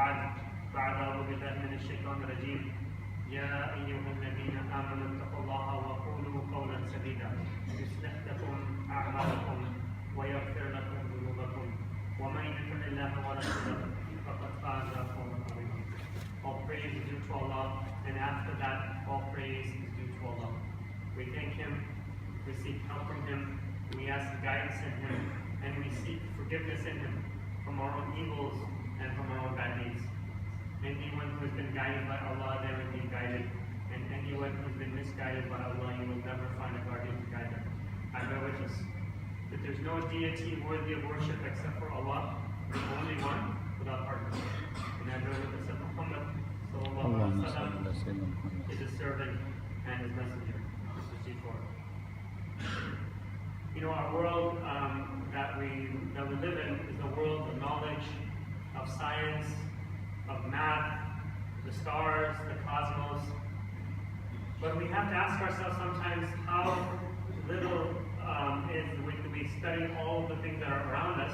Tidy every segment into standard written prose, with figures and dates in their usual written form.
بعد أعوذ بالله من الشيطان الرجيم يا أيها الذين آمنوا اتقوا الله وقولوا قولا سديدا يصلح لكم أعمالكم ويغفر لكم ذنوبكم ومن يطع الله ورسوله فقد فاز فوزا عظيما. All praise is due to Allah, and after that, all praise is due to Allah. We thank Him, we seek help from Him, we ask guidance in Him, and we seek forgiveness in Him from our own evils and from our own bad deeds. Anyone who has been guided by Allah, they will be guided, and anyone who has been misguided by Allah, you will never find a guardian to guide them. I bear witness that there's no deity worthy of worship except for Allah, the only one, without partner. And I bear witness that Muhammad is his servant and his messenger. This is G4. You know, our world that we live in is a world of knowledge, of science, of math, the stars, the cosmos. But we have to ask ourselves sometimes how little we study all the things that are around us,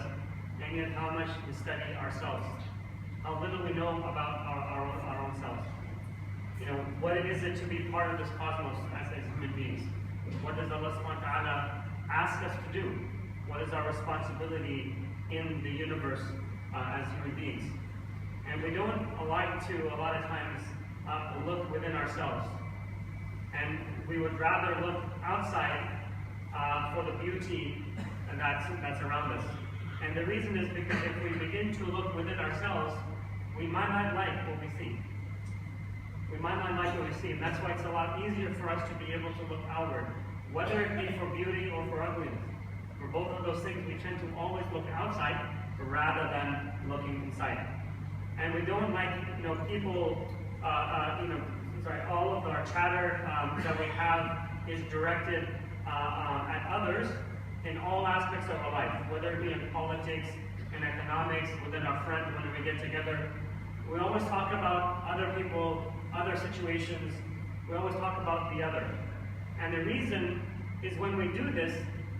and yet how much we study ourselves. How little we know about our own selves. You know, what it is to be part of this cosmos as human beings. What does Allah subhanahu wa ta'ala ask us to do? What is our responsibility in the universe as human beings? And we don't like to, a lot of times, look within ourselves. And we would rather look outside for the beauty that's around us. And the reason is because if we begin to look within ourselves, we might not like what we see. We might not like what we see, and that's why it's a lot easier for us to be able to look outward, whether it be for beauty or for ugliness. For both of those things, we tend to always look outside rather than looking inside. And we don't like, people, all of our chatter that we have is directed at others in all aspects of our life, whether it be in politics, in economics, within our friends when we get together. We always talk about other people, other situations. We always talk about the other. And the reason is when we do this,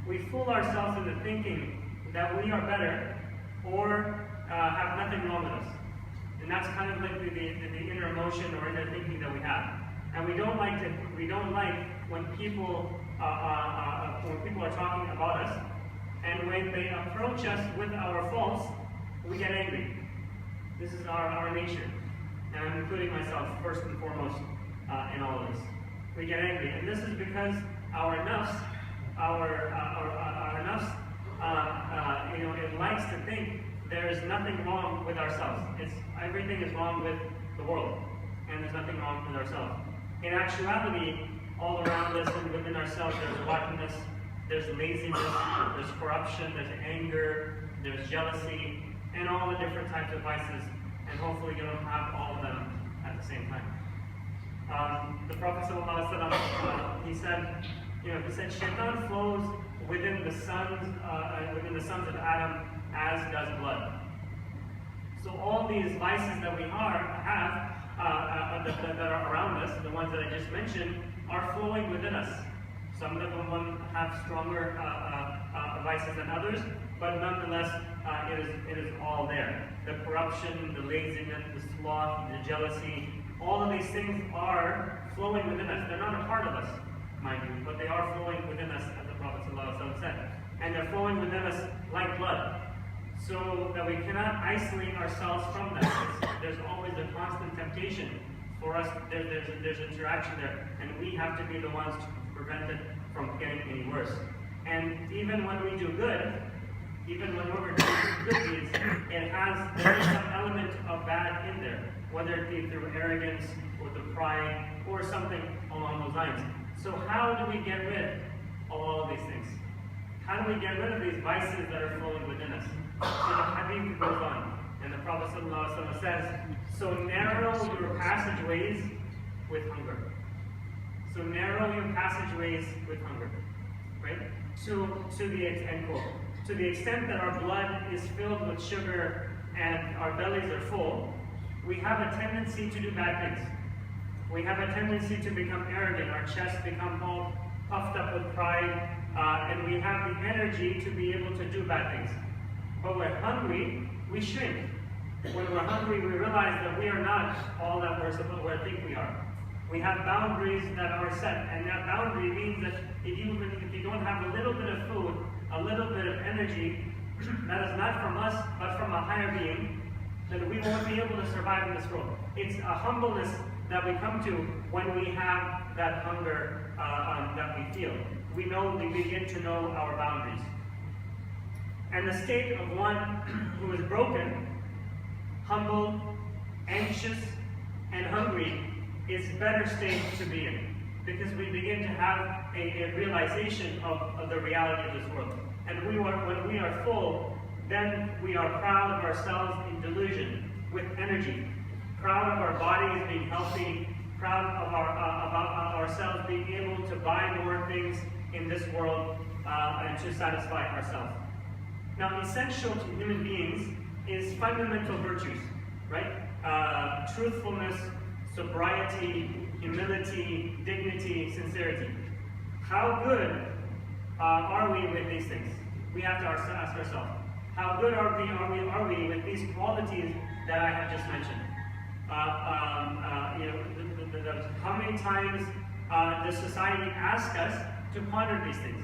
we fool ourselves into thinking that we are better or have nothing wrong with us. And that's kind of like the inner emotion or inner thinking that we have. And we don't like when people are talking about us, and when they approach us with our faults, we get angry. This is our nature, and I'm including myself first and foremost in all of this. We get angry, and this is because our nafs, it likes to think there is nothing wrong with ourselves. Everything is wrong with the world, and there's nothing wrong with ourselves. In actuality, all around us and within ourselves, there's rottenness, there's laziness, there's corruption, there's anger, there's jealousy, and all the different types of vices. And hopefully you don't have all of them at the same time. The Prophet ﷺ, he said, Shaitan flows within the sons of Adam as does blood. So all these vices that we have that are around us, the ones that I just mentioned, are flowing within us. Some of them have stronger vices than others, but nonetheless, it is all there. The corruption, the laziness, the sloth, the jealousy, all of these things are flowing within us. They're not a part of us, mind you, but they are flowing within us, as the Prophet ﷺ said. And they're flowing within us like blood, so that we cannot isolate ourselves from them. There's always a constant temptation for us. There's interaction there, and we have to be the ones to prevent it from getting any worse. And even when we do good, even when we're doing good deeds, there is some element of bad in there, whether it be through arrogance or through pride or something along those lines. So how do we get rid of all of these things? How do we get rid of these vices that are flowing within us? So the hadith goes on, and the Prophet ﷺ says, so narrow your passageways with hunger. So narrow your passageways with hunger, right? To the extent that our blood is filled with sugar and our bellies are full, we have a tendency to do bad things. We have a tendency to become arrogant. Our chests become all puffed up with pride, and we have the energy to be able to do bad things. But when we're hungry, we shrink. When we're hungry, we realize that we are not all that we think we are. We have boundaries that are set, and that boundary means that if you don't have a little bit of food, a little bit of energy, that is not from us, but from a higher being, then we won't be able to survive in this world. It's a humbleness that we come to when we have that hunger that we feel. We begin to know our boundaries. And the state of one who is broken, humble, anxious, and hungry is a better state to be in, because we begin to have a realization of the reality of this world. And when we are full, then we are proud of ourselves in delusion, with energy, proud of our bodies being healthy, proud of about ourselves being able to buy more things in this world and to satisfy ourselves. Now, essential to human beings is fundamental virtues, right? Truthfulness, sobriety, humility, dignity, sincerity. How good are we with these things? We have to ask ourselves, how good are we with these qualities that I have just mentioned? How many times does society ask us to ponder these things?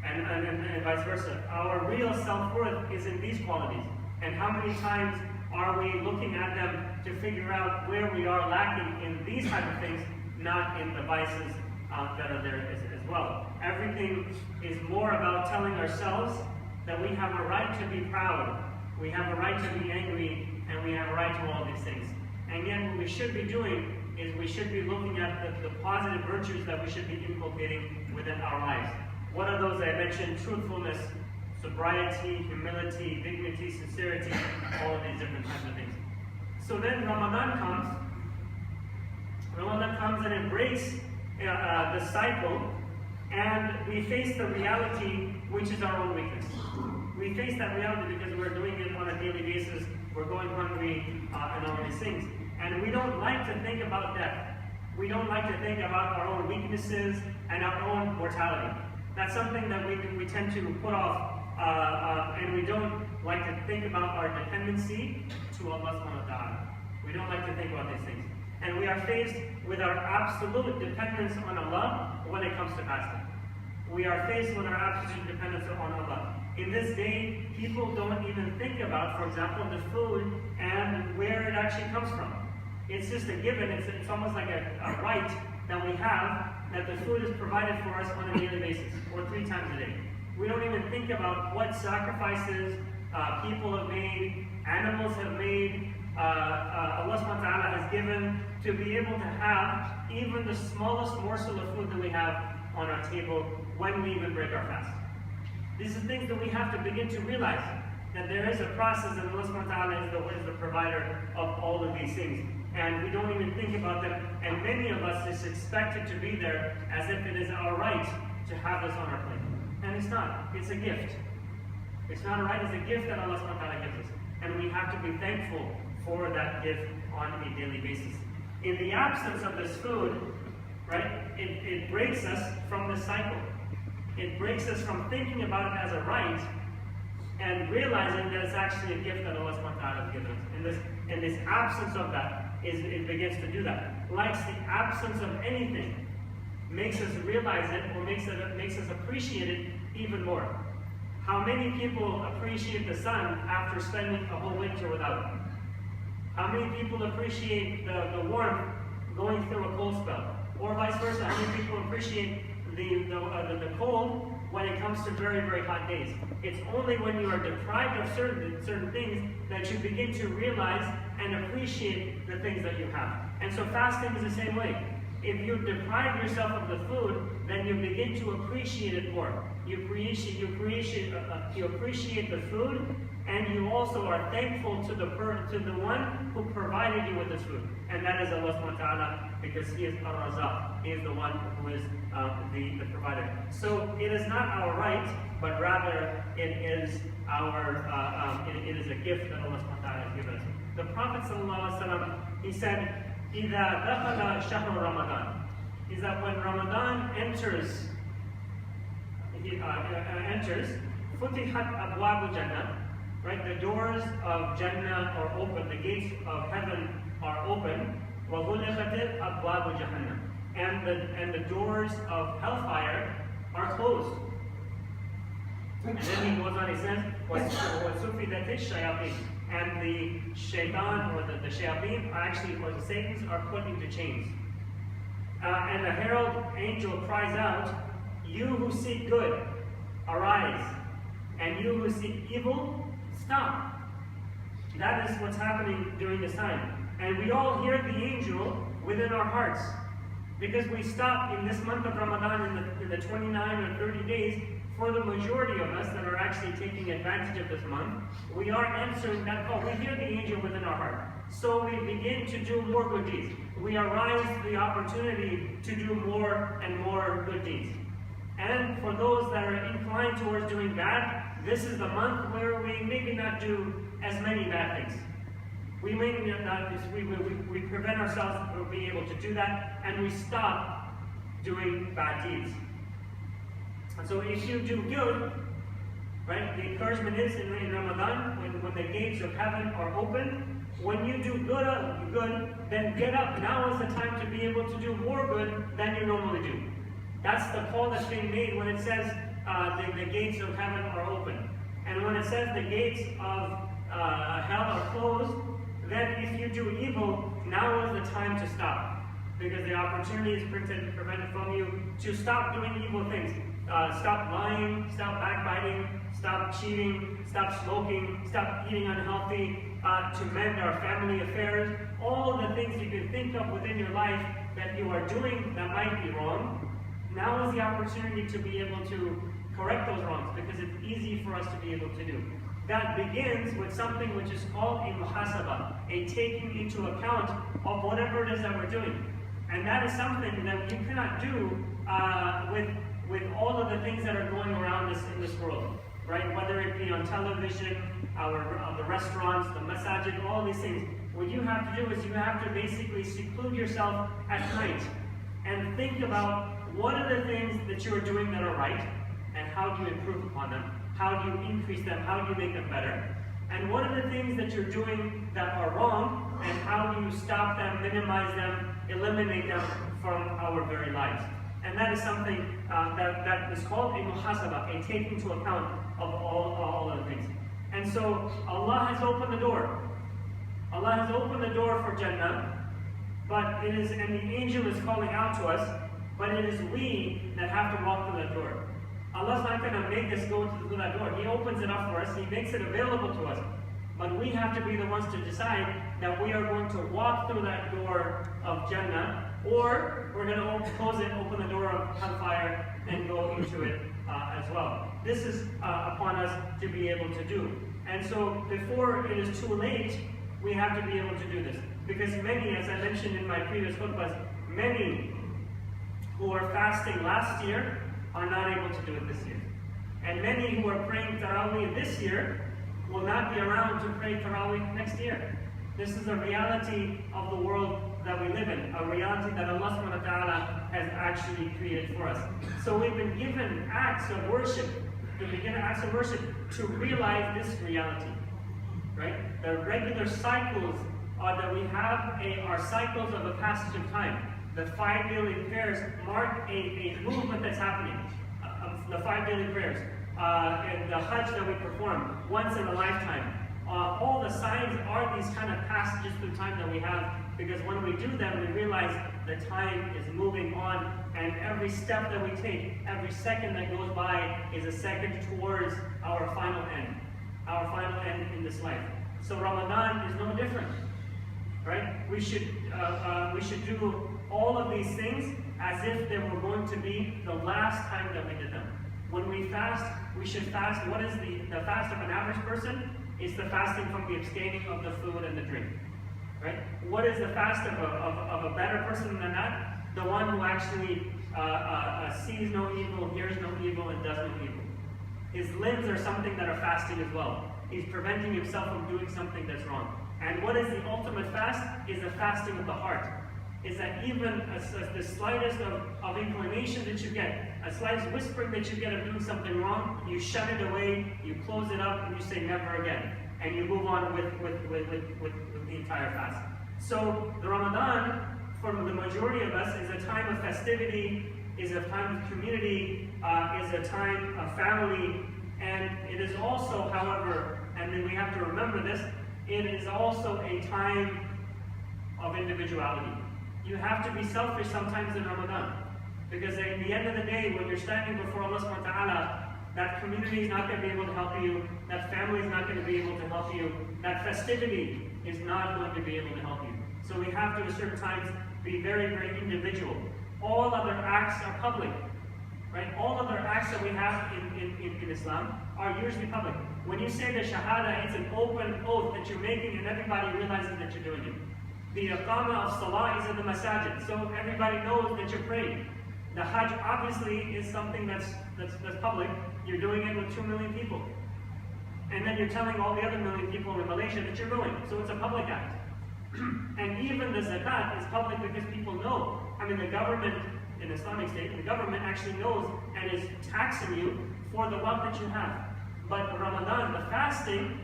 And vice versa. Our real self-worth is in these qualities. And how many times are we looking at them to figure out where we are lacking in these type of things, not in the vices that are there as well? Everything is more about telling ourselves that we have a right to be proud, we have a right to be angry, and we have a right to all these things. And yet what we should be doing is we should be looking at the positive virtues that we should be inculcating within our lives. What are those I mentioned? Truthfulness, sobriety, humility, dignity, sincerity, all of these different types of things. So then Ramadan comes and it breaks the cycle, and we face the reality, which is our own weakness. We face that reality because we're doing it on a daily basis, we're going hungry, and all these things. And we don't like to think about death. We don't like to think about our own weaknesses and our own mortality. That's something that we tend to put off, and we don't like to think about our dependency to Allah subhanahu wa ta'ala. We don't like to think about these things. And we are faced with our absolute dependence on Allah when it comes to fasting. We are faced with our absolute dependence on Allah. In this day, people don't even think about, for example, the food and where it actually comes from. It's just a given, it's almost like a right that we have, that the food is provided for us on a daily basis, or 3 times a day. We don't even think about what sacrifices people have made, animals have made, Allah subhanahu wa ta'ala has given to be able to have even the smallest morsel of food that we have on our table when we even break our fast. These are things that we have to begin to realize, that there is a process, and Allah subhanahu wa ta'ala is the provider of all of these things. And we don't even think about them, and many of us just expect it to be there as if it is our right to have this on our plate. And it's not. It's a gift. It's not a right, it's a gift that Allah subhanahu wa ta'ala gives us. And we have to be thankful for that gift on a daily basis. In the absence of this food, right, it breaks us from this cycle. It breaks us from thinking about it as a right and realizing that it's actually a gift that Allah subhanahu wa ta'ala has given us. In this absence of that, it begins to do that. Like the absence of anything makes us realize it, or makes us appreciate it even more. How many people appreciate the sun after spending a whole winter without it? How many people appreciate the warmth going through a cold spell? Or vice versa, how many people appreciate the cold when it comes to very, very hot days? It's only when you are deprived of certain things that you begin to realize and appreciate the things that you have. And so fasting is the same way. If you deprive yourself of the food, then you begin to appreciate it more. You appreciate the food, and you also are thankful to the one who provided you with this food, and that is Allah subhanahu wa ta'ala, because He is Ar-Razaq. He is the one who is the provider. So it is not our right, but rather it is it is a gift that Allah subhanahu wa ta'ala has given us. The Prophet sallallahu alaihi wasallam, he said, إِذَا دَخَلَ شَهْرُ رَمَضَانَ, is that when Ramadan enters, فُتِحَتْ أَبْوَابُ جَنَّةٍ, Right? The doors of Jannah are open, the gates of heaven are open. وَغُلِقَتِ أَبْوَابُ جَهَنَّمَ. And the doors of hellfire are closed. And then he goes on, he says, وَسُفِّدَتِ الشَّيَاطِينَ. And the shaitan, or the shayateen, or the Satans, are put into chains. And the herald angel cries out, "You who seek good, arise. And you who seek evil, stop." That is what's happening during this time. And we all hear the angel within our hearts. Because we stop in this month of Ramadan, in the 29 or 30 days, for the majority of us that are actually taking advantage of this month, we are answering that call. We hear the angel within our heart. So we begin to do more good deeds. We arise to the opportunity to do more and more good deeds. And for those that are inclined towards doing bad, this is the month where we maybe not do as many bad things. We may not, we prevent ourselves from being able to do that, and we stop doing bad deeds. And so if you do good, right, the encouragement is in Ramadan, when the gates of heaven are open, when you do good, then get up. Now is the time to be able to do more good than you normally do. That's the call that's being made when it says the gates of heaven are open. And when it says the gates of hell are closed, then if you do evil, now is the time to stop. Because the opportunity is prevented from you to stop doing evil things. Stop lying, stop backbiting, stop cheating, stop smoking, stop eating unhealthy, to mend our family affairs. All the things you can think of within your life that you are doing that might be wrong. Now is the opportunity to be able to correct those wrongs, because it's easy for us to be able to do. That begins with something which is called a muhasabah, a taking into account of whatever it is that we're doing. And that is something that you cannot do with all of the things that are going around us in this world, right? Whether it be on television, the restaurants, the masajid, all these things. What you have to do is you have to basically seclude yourself at night and think about what are the things that you are doing that are right, and how do you improve upon them? How do you increase them? How do you make them better? And what are the things that you're doing that are wrong, and how do you stop them, minimize them, eliminate them from our very lives? And that is something that is called a muhasabah, a taking into account of all of the things. And so Allah has opened the door. Allah has opened the door for Jannah, but and the angel is calling out to us, but it is we that have to walk through that door. Allah's not going to make us go through that door. He opens it up for us. He makes it available to us. But we have to be the ones to decide that we are going to walk through that door of Jannah, or we're going to close it, open the door of hellfire, and go into it as well. This is upon us to be able to do. And so before it is too late, we have to be able to do this. Because many, as I mentioned in my previous khutbahs, many who are fasting last year are not able to do it this year. And many who are praying Tarawih this year will not be around to pray Tarawih next year. This is a reality of the world that we live in, a reality that Allah subhanahu wa ta'ala has actually created for us. So we've been given acts of worship, to realize this reality. Right? The regular cycles that we have are cycles of a passage of time. The 5 daily prayers mark a movement that's happening. The 5 daily prayers, and the Hajj that we perform once in a lifetime. All the signs are these kind of passages through time that we have, because when we do them, we realize the time is moving on, and every step that we take, every second that goes by is a second towards our final end in this life. So Ramadan is no different, right? We should do all of these things as if they were going to be the last time that we did them. When we fast, we should fast. What is the fast of an average person? It's the fasting from the abstaining of the food and the drink. Right? What is the fast of a better person than that? The one who actually sees no evil, hears no evil, and does no evil. His limbs are something that are fasting as well. He's preventing himself from doing something that's wrong. And what is the ultimate fast? Is the fasting of the heart. is that even the slightest of inclination that you get, a slightest whispering that you get of doing something wrong, you shut it away, you close it up, and you say never again. And you move on with the entire fast. So the Ramadan, for the majority of us, is a time of festivity, is a time of community, is a time of family, and it is also, however, and then we have to remember this, it is also a time of individuality. You have to be selfish sometimes in Ramadan, because at the end of the day, when you're standing before Allah subhanahu wa ta'ala, that community is not going to be able to help you, that family is not going to be able to help you, that festivity is not going to be able to help you. So we have to, at certain times, be very, very individual. All other acts are public, right? All other acts that we have in Islam are usually public. When you say the Shahada, it's an open oath that you're making and everybody realizes that you're doing it. The Iqamah of Salah is in the Masajid, so everybody knows that you're praying. The Hajj obviously is something that's public. You're doing it with 2 million people. And then you're telling all the other million people in Malaysia that you're going. So it's a public act. And even the zakat is public because people know. I mean, the government, in the Islamic State, the government actually knows and is taxing you for the wealth that you have. But Ramadan, the fasting,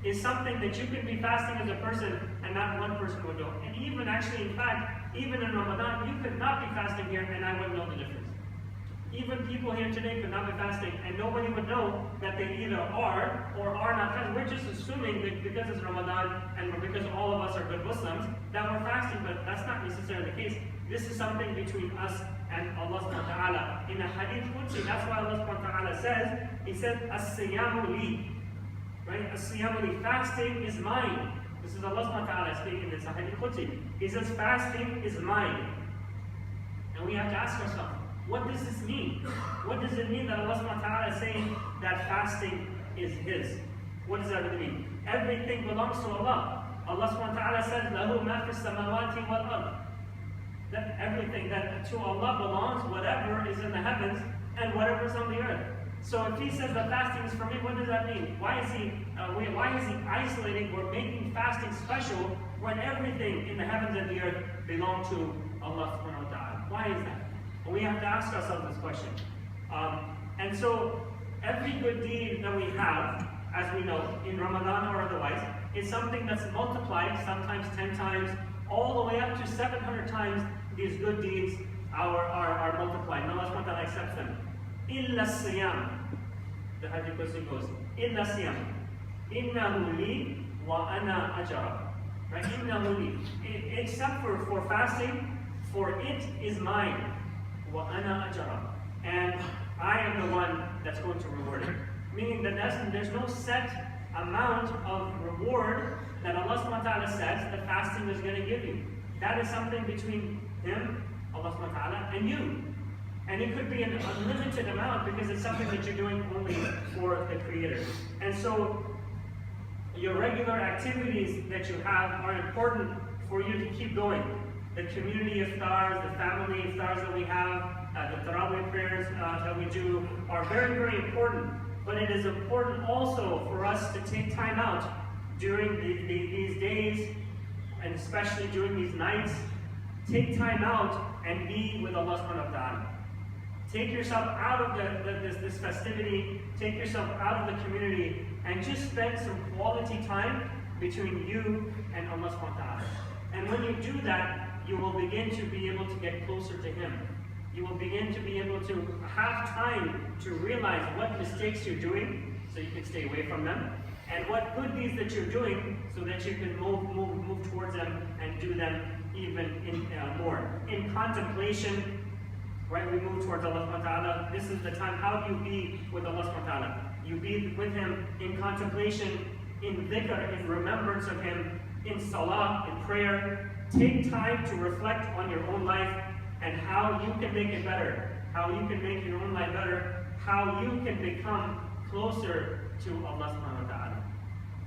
is something that you can be fasting as a person and not one person would know. And even actually, in fact, even in Ramadan, you could not be fasting here and I wouldn't know the difference. Even people here today could not be fasting and nobody would know that they either are or are not fasting. We're just assuming that because it's Ramadan and because all of us are good Muslims, that we're fasting, but that's not necessarily the case. This is something between us and Allah subhanahu wa ta'ala. In the Hadith Qudsi, that's why Allah subhanahu wa ta'ala says, He said, As-siyamu li. Right? As-siyamu li. Fasting is mine. This is Allah subhanahu wa ta'ala speaking in the Hadith Qudsi. He says, fasting is mine. And we have to ask ourselves, what does this mean? What does it mean that Allah subhanahu wa ta'ala is saying that fasting is His? What does that really mean? Everything belongs to Allah. Allah subhanahu wa ta'ala says, لَهُ مَا فِي السَّمَاوَاتِ وَالْأَرْضِ. That everything that to Allah belongs, whatever is in the heavens and whatever is on the earth. So if He says that fasting is for me, what does that mean? Why is He isolating or making fasting special when everything in the heavens and the earth belong to Allah subhanahu wa ta'ala? Why is that? And we have to ask ourselves this question. And so every good deed that we have, as we know, in Ramadan or otherwise, is something that's multiplied, sometimes 10 times, all the way up to 700 times these good deeds are multiplied. And Allah subhanahu wa ta'ala accepts them. Illa siyam. The Hadith Qudsi goes, Illa siyam. Innahu li wa ana ajara. Right? Innahu li. Except for fasting, for it is mine. Wa ana ajara. And I am the one that's going to reward it. Meaning that there's no set amount of reward that Allah subhanahu wa ta'ala says the fasting is going to give you. That is something between Him, Allah subhanahu wa ta'ala, and you. And it could be an unlimited amount because it's something that you're doing only for the Creator. And so your regular activities that you have are important for you to keep going. The community iftars, the family iftars that we have, the Tarawih prayers that we do are very, very important. But it is important also for us to take time out during these days, and especially during these nights. Take time out and be with Allah subhanahu wa ta'ala. Take yourself out of this festivity, take yourself out of the community, and just spend some quality time between you and Allah subhanahu wa ta'ala. And when you do that, you will begin to be able to get closer to Him. You will begin to be able to have time to realize what mistakes you're doing, so you can stay away from them, and what good deeds that you're doing, so that you can move towards them and do them even more. In contemplation, right, we move towards Allah subhanahu wa ta'ala. This is the time. How do you be with Allah subhanahu wa ta'ala? You be with Him in contemplation, in dhikr, in remembrance of Him, in salah, in prayer. Take time to reflect on your own life and how you can make it better, how you can make your own life better, how you can become closer to Allah subhanahu wa ta'ala.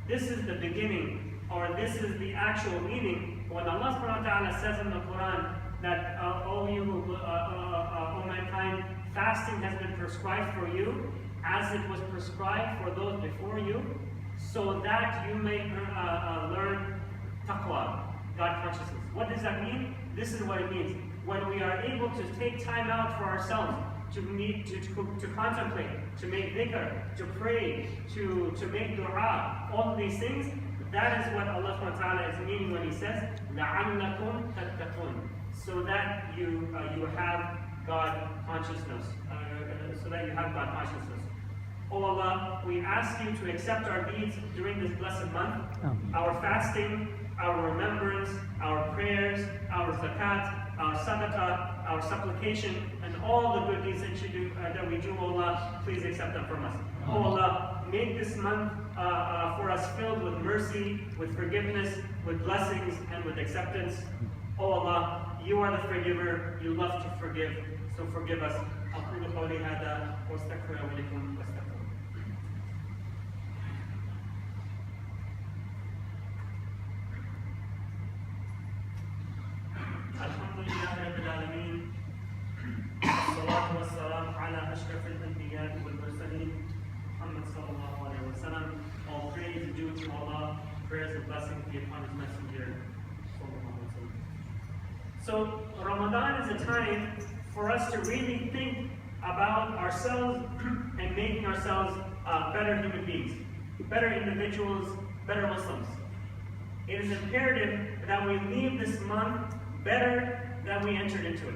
This is the beginning, or this is the actual meaning when Allah subhanahu wa ta'ala says in the Quran that, O mankind, fasting has been prescribed for you as it was prescribed for those before you, so that you may learn taqwa, God consciousness. What does that mean? this is what it means. When we are able to take time out for ourselves, to meet, to contemplate, to make dhikr, to pray, to make dua, all of these things, that is what Allah subhanahu wa ta'ala is meaning when He says, لَعَلَّكُمْ تَتَّقُونَ, so that you have God consciousness. Oh Allah, we ask you to accept our deeds during this blessed month, our fasting, our remembrance, our prayers, our zakat, our sadaqah, our supplication, and all the good deeds that you do, that we do, oh Allah, please accept them from us. Oh Allah, make this month for us filled with mercy, with forgiveness, with blessings, and with acceptance. Oh Allah, you are the forgiver, you love to forgive, so forgive us. أقول قولي هذا واستغفر لكم واستغفر. الحمد لله رب العالمين والصلاة والسلام على أشرف الأنبياء والمرسلين محمد صلى الله عليه وسلم. All praise is due to Allah, prayers and blessings be upon His messenger. So Ramadan is a time for us to really think about ourselves and making ourselves better human beings, better individuals, better Muslims. It is imperative that we leave this month better than we entered into it.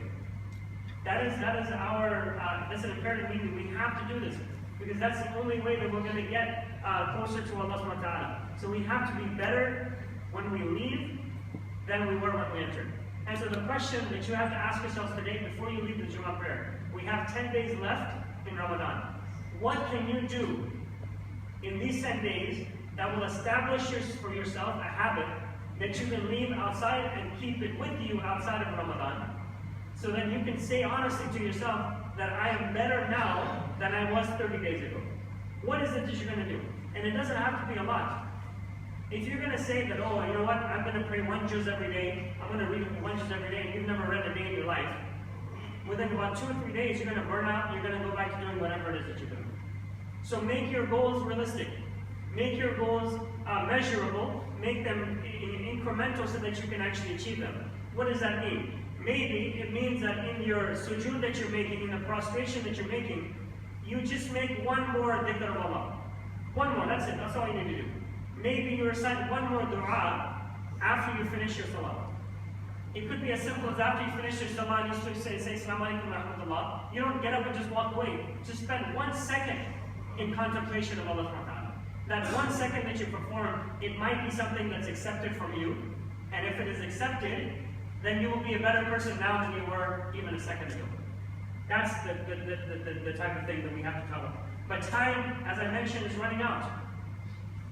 That is that's an imperative meaning. We have to do this because that's the only way that we're going to get closer to Allah subhanahu wa ta'ala. So we have to be better when we leave than we were when we entered. And so the question that you have to ask yourselves today before you leave the Jummah prayer, we have 10 days left in Ramadan. What can you do in these 10 days that will establish for yourself a habit that you can leave outside and keep it with you outside of Ramadan, so that you can say honestly to yourself that I am better now than I was 30 days ago? What is it that you're going to do? And it doesn't have to be a lot. If you're going to say that, oh, you know what, I'm going to pray one juz every day, I'm going to read one juz every day, and you've never read a day in your life, within about 2 or 3 days, you're going to burn out, and you're going to go back to doing whatever it is that you're doing. So make your goals realistic. Make your goals measurable. Make them incremental so that you can actually achieve them. What does that mean? Maybe it means that in your sujood that you're making, in the prostration that you're making, you just make one more dhikr of Allah. One more, that's it, that's all you need to do. Maybe you recite one more dua after you finish your salah. It could be as simple as after you finish your salah, you say Assalamu alaikum wa rahmatullah. You don't get up and just walk away. Just spend 1 second in contemplation of Allah subhanahu wa ta'ala. That 1 second that you perform, it might be something that's accepted from you. And if it is accepted, then you will be a better person now than you were even a second ago. That's the type of thing that we have to cover. But time, as I mentioned, is running out.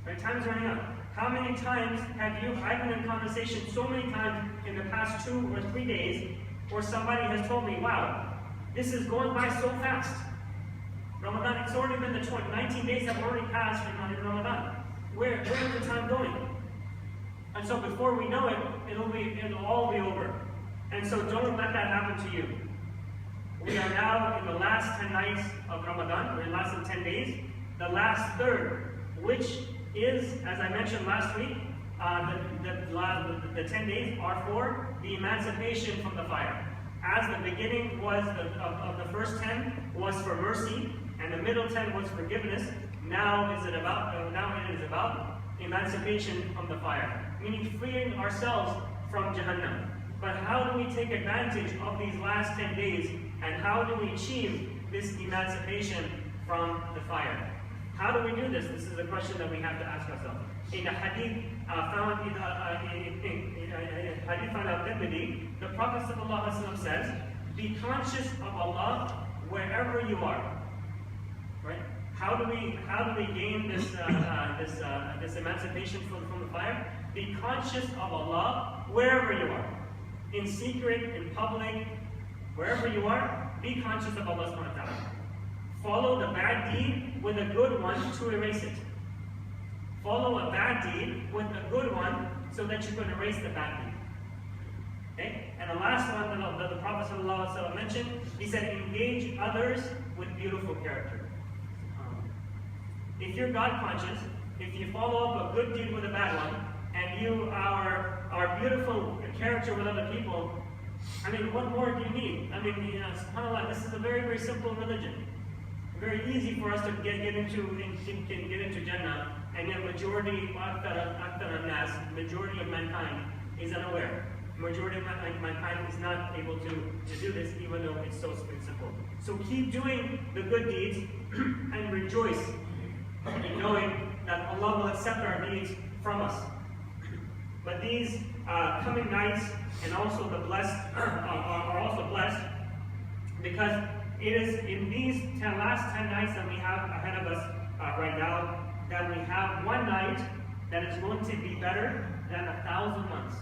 Right? Time is running out. How many times have you, I've been in conversation so many times in the past 2 or 3 days, where somebody has told me, wow, this is going by so fast. Ramadan, it's already been the 19 days have already passed in Ramadan. Where is the time going? And so before we know it, it'll all be over. And so don't let that happen to you. We are now in the last 10 nights of Ramadan, we're in less than 10 days. The last third, which is, as I mentioned last week, the 10 days are for the emancipation from the fire. As the beginning was of the first 10 was for mercy, and the middle 10 was forgiveness. Now it is about emancipation from the fire, meaning freeing ourselves from Jahannam. But how do we take advantage of these last 10 days, and how do we achieve this emancipation from the fire? How do we do this? This is a question that we have to ask ourselves. In a hadith found al-Tirmidhi, the Prophet ﷺ says, "Be conscious of Allah wherever you are." Right? How do we gain this emancipation from the fire? Be conscious of Allah wherever you are, in secret, in public, wherever you are. Be conscious of Allah subhanahu wa ta'ala. Follow the bad deed with a good one to erase it. Follow a bad deed with a good one so that you can erase the bad deed. Okay? And the last one that the Prophet ﷺ mentioned, he said, engage others with beautiful character. If you're God conscious, if you follow up a good deed with a bad one, and you are beautiful character with other people, I mean, what more do you need? I mean, subhanAllah, this is a very, very simple religion. Very easy for us to get into Jannah, and yet majority of mankind is unaware. Majority of mankind is not able to do this, even though it's so simple. So keep doing the good deeds and rejoice in knowing that Allah will accept our deeds from us. But these coming nights and also the blessed are also blessed, because it is in these last 10 nights that we have ahead of us right now, that we have one night that is going to be better than 1,000 months.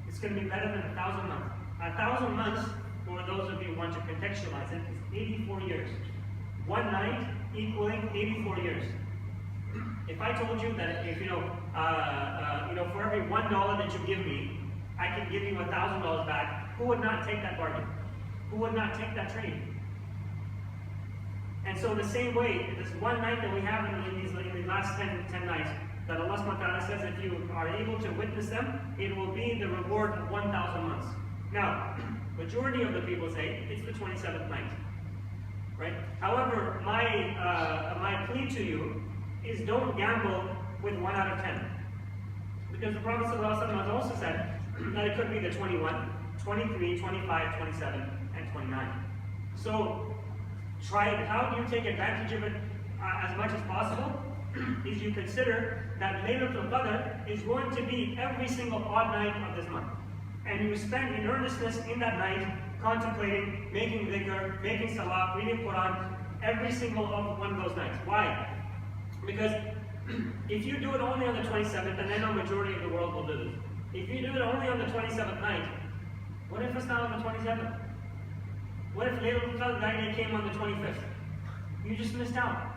It's going to be better than 1,000 months. 1,000 months, for those of you who want to contextualize it, is 84 years. One night equaling 84 years. If I told you that if for every $1 that you give me, I can give you $1,000 back, who would not take that bargain? Who would not take that trade? And so the same way, this one night that we have in these last 10 nights, that Allah subhanahu wa ta'ala says if you are able to witness them, it will be the reward of 1,000 months. Now, majority of the people say it's the 27th night. Right? However, my plea to you is don't gamble with 1 out of 10. Because the Prophet ﷺ has also said that it could be the 21, 23, 25, 27, and 29. So, try it. How do you take advantage of it as much as possible? Is you consider that Laylatul Qadr is going to be every single odd night of this month. And you spend in earnestness in that night contemplating, making dhikr, making salah, reading Quran, every single one of those nights. Why? Because if you do it only on the 27th, and I know majority of the world will do this, if you do it only on the 27th night, what if it's not on the 27th? What if Laylatul Qadr came on the 25th? You just missed out.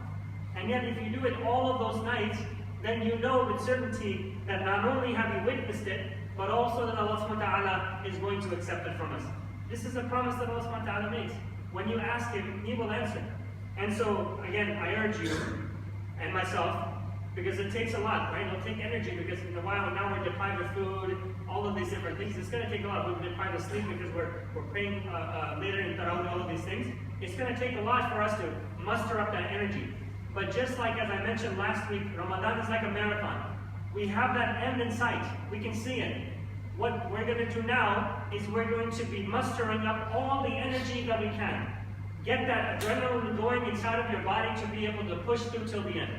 And yet if you do it all of those nights, then you know with certainty that not only have you witnessed it, but also that Allah subhanahu wa ta'ala is going to accept it from us. This is a promise that Allah subhanahu wa ta'ala makes. When you ask Him, He will answer. And so, again, I urge you, and myself, because it takes a lot, right? It'll take energy, because in a while now we're deprived of food, all of these different things. It's going to take a lot. We're deprived of sleep because we're praying later in Tarawih, all of these things. It's going to take a lot for us to muster up that energy. But just like as I mentioned last week, Ramadan is like a marathon. We have that end in sight. We can see it. What we're going to do now is we're going to be mustering up all the energy that we can. Get that adrenaline going inside of your body to be able to push through till the end.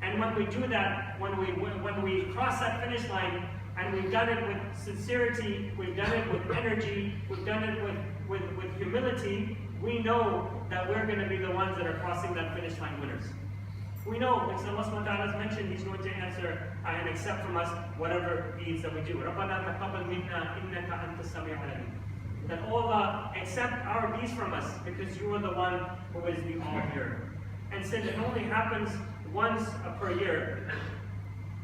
And when we do that, when we cross that finish line, and we've done it with sincerity, we've done it with energy, we've done it with humility, we know that we're going to be the ones that are crossing that finish line winners. We know, because Allah subhanahu wa ta'ala has mentioned He's going to answer and accept from us whatever deeds that we do. رَبَّنَا تَقَبَّلْ مِنَّا إِنَّكَ أَنْتَ السَّمِيعُ الْعَلِيمُ. That Allah accept our deeds from us, because You are the one who is the all-hearer. And since it only happens once per year,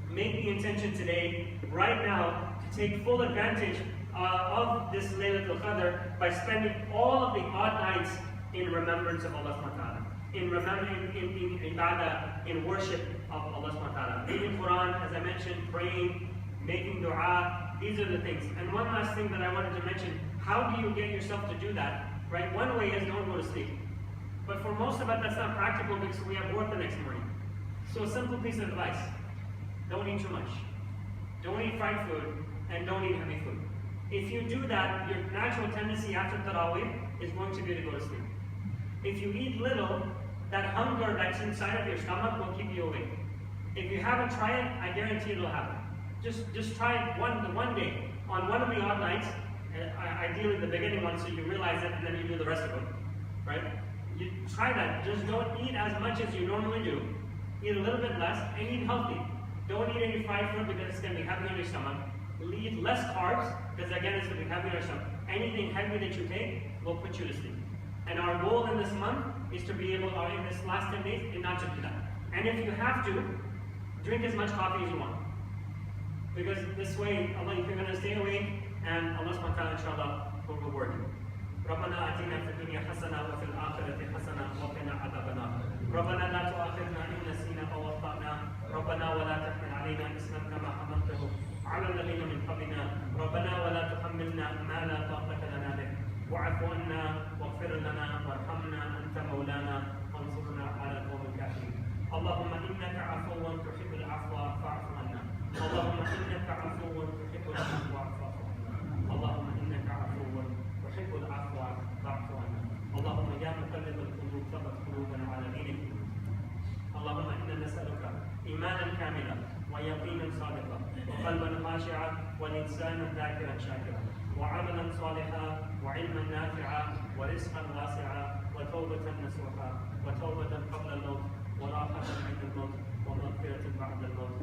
make the intention today, right now, to take full advantage of this Laylatul Qadr by spending all of the odd nights in remembrance of Allah subhanahu wa ta'ala. In remembering, in ibadah, in worship of Allah subhanahu wa ta'ala. Reading Quran, as I mentioned, praying, making dua, these are the things. And one last thing that I wanted to mention, how do you get yourself to do that? Right? One way is don't go to sleep. But for most of us, that's not practical because we have work the next morning. So a simple piece of advice, don't eat too much. Don't eat fried food, and don't eat heavy food. If you do that, your natural tendency after Tarawih is going to be to go to sleep. If you eat little, that hunger that's inside of your stomach will keep you awake. If you haven't tried it, I guarantee it'll happen. Just try it one day, on one of the odd nights, ideally the beginning one so you realize it and then you do the rest of them, right? You try that. Just don't eat as much as you normally do. Eat a little bit less and eat healthy. Don't eat any fried food because it's going to be heavy on your stomach. Eat less carbs because again it's going to be heavy on your stomach. Anything heavy that you take will put you to sleep. And our goal in this month is to be able, in this last 10 days, is not to do that. And if you have to, drink as much coffee as you want. Because this way, Allah, you're going to stay awake, and Allah subhanahu wa ta'ala, inshallah, will reward you. ربنا آتنا في الدنيا حسنة وفي الآخرة حسنة وقنا عذاب النار. ربنا لا تؤاخذنا إن نسينا أو أخطأنا. ربنا ولا تحمل علينا إصرا كما حملته على الذين من قبلنا ربنا ولا تحملنا ما لا طاقة لنا به واعف عنا واغفر لنا وارحمنا أنت مولانا وانصرنا على القوم الكافرين. اللهم إنك عفو تحب العفو فاعف عنا. اللهم إنك عفو تحب العفو فاعف عنا. اللهم إنك عفو تحب العفو فاعف عنا. اللهم يا مقلب القلوب ثبت قلوبنا على دينك. اللهم إنا نسألك إيمانا كاملا ويقينا صادقا وقلبا خاشعا ولسانا ذاكرا شاكرا وعملا صالحا وعلما نافعا ورزقا واسعا وتوبة نصوحا وتوبة قبل الموت وراحة عند الموت ومغفرة بعد الموت